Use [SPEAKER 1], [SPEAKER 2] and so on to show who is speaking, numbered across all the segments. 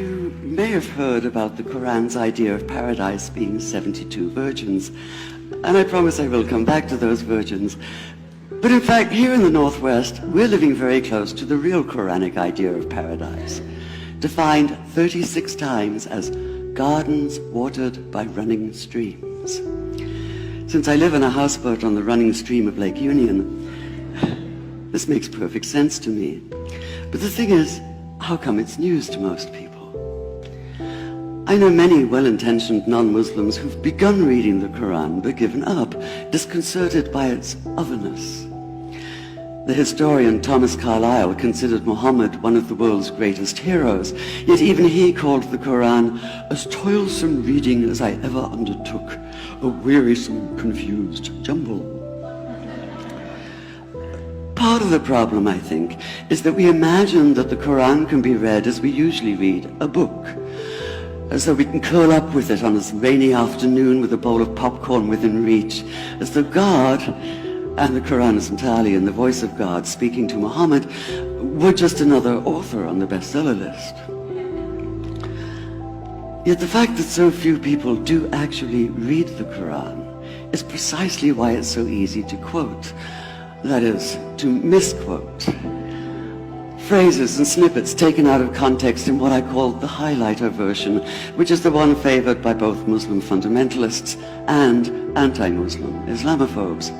[SPEAKER 1] You may have heard about the Quran's idea of paradise being 72 virgins, and I promise I will come back to those virgins. But in fact, here in the Northwest, we're living very close to the real Quranic idea of paradise, defined 36 times as gardens watered by running streams. Since I live in a houseboat on the running stream of Lake Union, this makes perfect sense to me. But the thing is, how come it's news to most people? I know many well-intentioned non-Muslims who've begun reading the Quran but given up, disconcerted by its otherness. The historian Thomas Carlyle considered Muhammad one of the world's greatest heroes, yet even he called the Quran as toilsome reading as I ever undertook, a wearisome, confused jumble. Part of the problem, I think, is that we imagine that the Quran can be read as we usually read a book, as though we can curl up with it on a rainy afternoon with a bowl of popcorn within reach, as though God, and the Quran is entirely in the voice of God speaking to Muhammad, were just another author on the bestseller list. Yet the fact that so few people do actually read the Quran is precisely why it's so easy to quote. That is, to misquote. Phrases and snippets taken out of context in what I call the highlighter version, which is the one favored by both Muslim fundamentalists and anti-Muslim Islamophobes.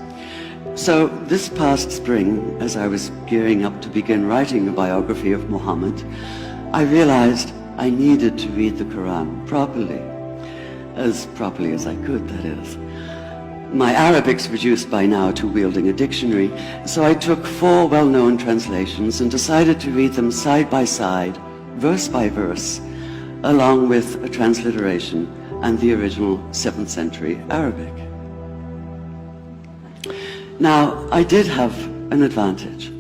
[SPEAKER 1] So this past spring, as I was gearing up to begin writing a biography of Muhammad, I realized I needed to read the Quran properly as I could, that is. My Arabic's reduced by now to wielding a dictionary, so I took 4 well-known translations and decided to read them side by side, verse by verse, along with a transliteration and the original 7th century Arabic. Now, I did have an advantage.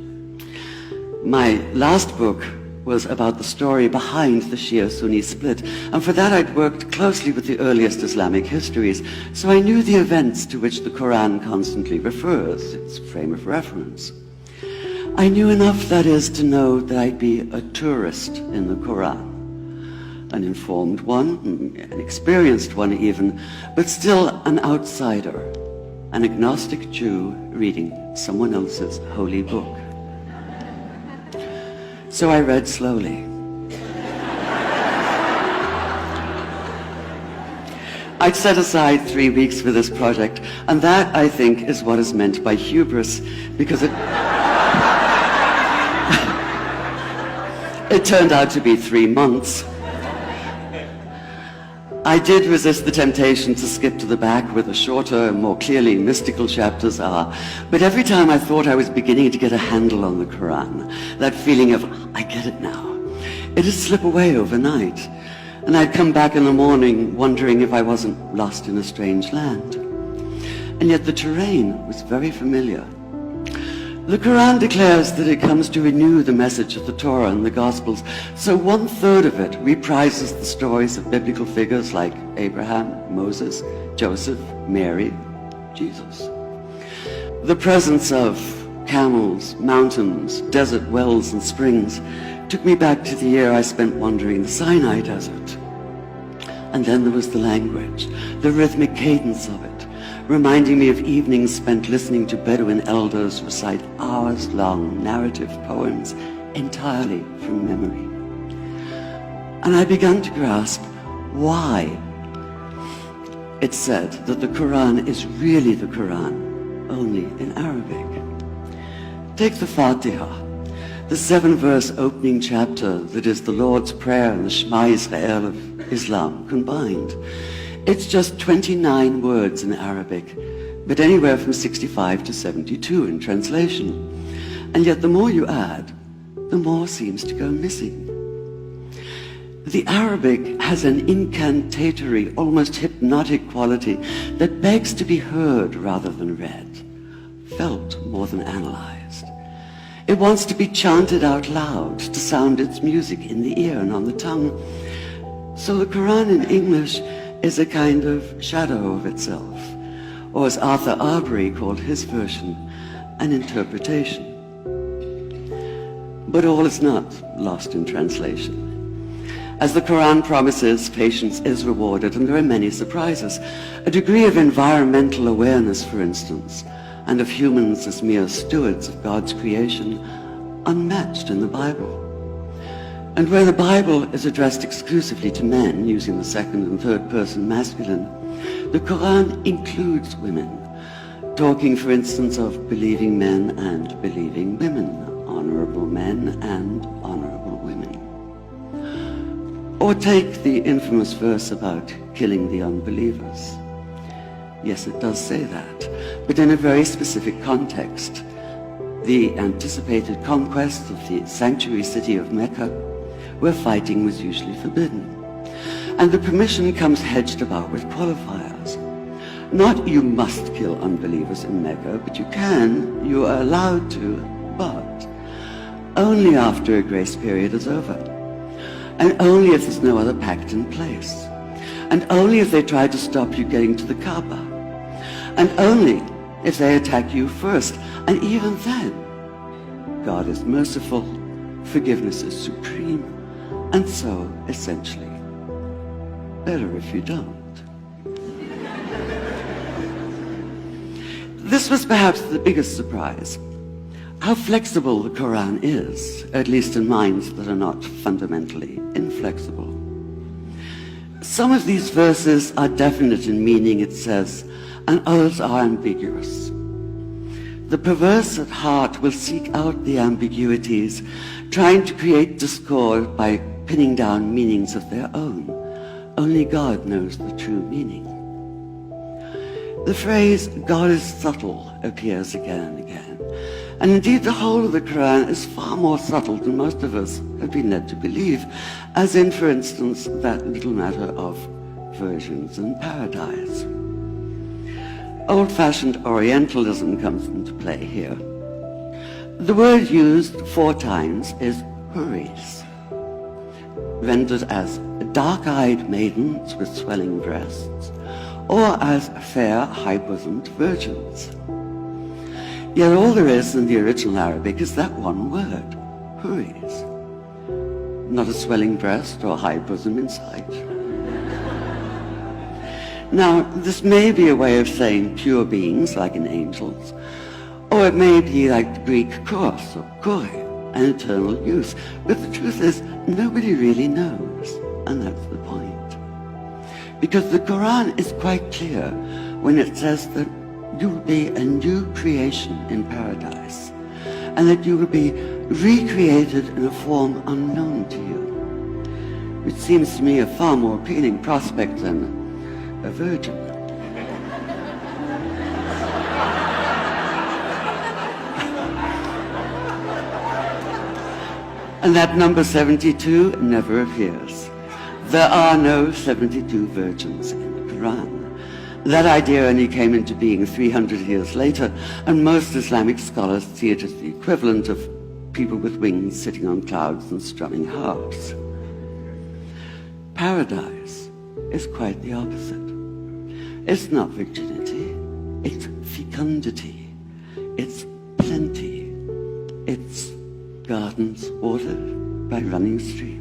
[SPEAKER 1] My last book was about the story behind the Shia-Sunni split, and for that I'd worked closely with the earliest Islamic histories, so I knew the events to which the Quran constantly refers, its frame of reference. I knew enough, that is, to know that I'd be a tourist in the Quran, an informed one, an experienced one even, but still an outsider, an agnostic Jew reading someone else's holy book. So I read slowly. I'd set aside 3 weeks for this project, and that, I think, is what is meant by hubris, because it turned out to be 3 months. I did resist the temptation to skip to the back where the shorter, more clearly mystical chapters are, but every time I thought I was beginning to get a handle on the Quran, that feeling of, I get it now, it'd slip away overnight, and I'd come back in the morning wondering if I wasn't lost in a strange land. And yet the terrain was very familiar. The Quran declares that it comes to renew the message of the Torah and the Gospels, so 1/3 of it reprises the stories of biblical figures like Abraham, Moses, Joseph, Mary, Jesus. The presence of camels, mountains, desert wells and springs took me back to the year I spent wandering the Sinai desert. And then there was the language, the rhythmic cadence of it, reminding me of evenings spent listening to Bedouin elders recite hours-long narrative poems entirely from memory. And I began to grasp why it's said that the Quran is really the Quran, only in Arabic. Take the Fatiha, the 7-verse opening chapter that is the Lord's Prayer and the Shema Israel of Islam combined. It's just 29 words in Arabic, but anywhere from 65 to 72 in translation. And yet the more you add, the more seems to go missing. The Arabic has an incantatory, almost hypnotic quality that begs to be heard rather than read, felt more than analyzed. It wants to be chanted out loud, to sound its music in the ear and on the tongue. So the Quran in English is a kind of shadow of itself, or as Arthur Arbery called his version, an interpretation. But all is not lost in translation. As the Quran promises, patience is rewarded, and there are many surprises. A degree of environmental awareness, for instance, and of humans as mere stewards of God's creation, unmatched in the Bible. And where the Bible is addressed exclusively to men, using the second and third person masculine, the Quran includes women, talking, for instance, of believing men and believing women, honorable men and honorable women. Or take the infamous verse about killing the unbelievers. Yes, it does say that, but in a very specific context. The anticipated conquest of the sanctuary city of Mecca, where fighting was usually forbidden. And the permission comes hedged about with qualifiers. Not you must kill unbelievers in Mecca, but you are allowed to, but only after a grace period is over. And only if there's no other pact in place. And only if they try to stop you getting to the Kaaba. And only if they attack you first. And even then, God is merciful, forgiveness is supreme, and so, essentially, better if you don't. This was perhaps the biggest surprise. How flexible the Quran is, at least in minds that are not fundamentally inflexible. Some of these verses are definite in meaning, it says, and others are ambiguous. The perverse at heart will seek out the ambiguities, trying to create discord by pinning down meanings of their own. Only God knows the true meaning. The phrase, God is subtle, appears again and again. And indeed, the whole of the Quran is far more subtle than most of us have been led to believe, as in, for instance, that little matter of virgins and paradise. Old-fashioned Orientalism comes into play here. The word used 4 times is huris, rendered as dark-eyed maidens with swelling breasts, or as fair, high-bosomed virgins. Yet all there is in the original Arabic is that one word, huris. Not a swelling breast or high bosom in sight. Now, this may be a way of saying pure beings, like in angels, or it may be like the Greek kos or koi, an eternal youth. But the truth is, nobody really knows, and that's the point. Because the Quran is quite clear when it says that you will be a new creation in paradise, and that you will be recreated in a form unknown to you, which seems to me a far more appealing prospect than a virgin. And that number 72 never appears. There are no 72 virgins in the Quran. That idea only came into being 300 years later, and most Islamic scholars see it as the equivalent of people with wings sitting on clouds and strumming harps. Paradise is quite the opposite. It's not virginity, it's fecundity, it's plenty, it's gardens watered by running streams.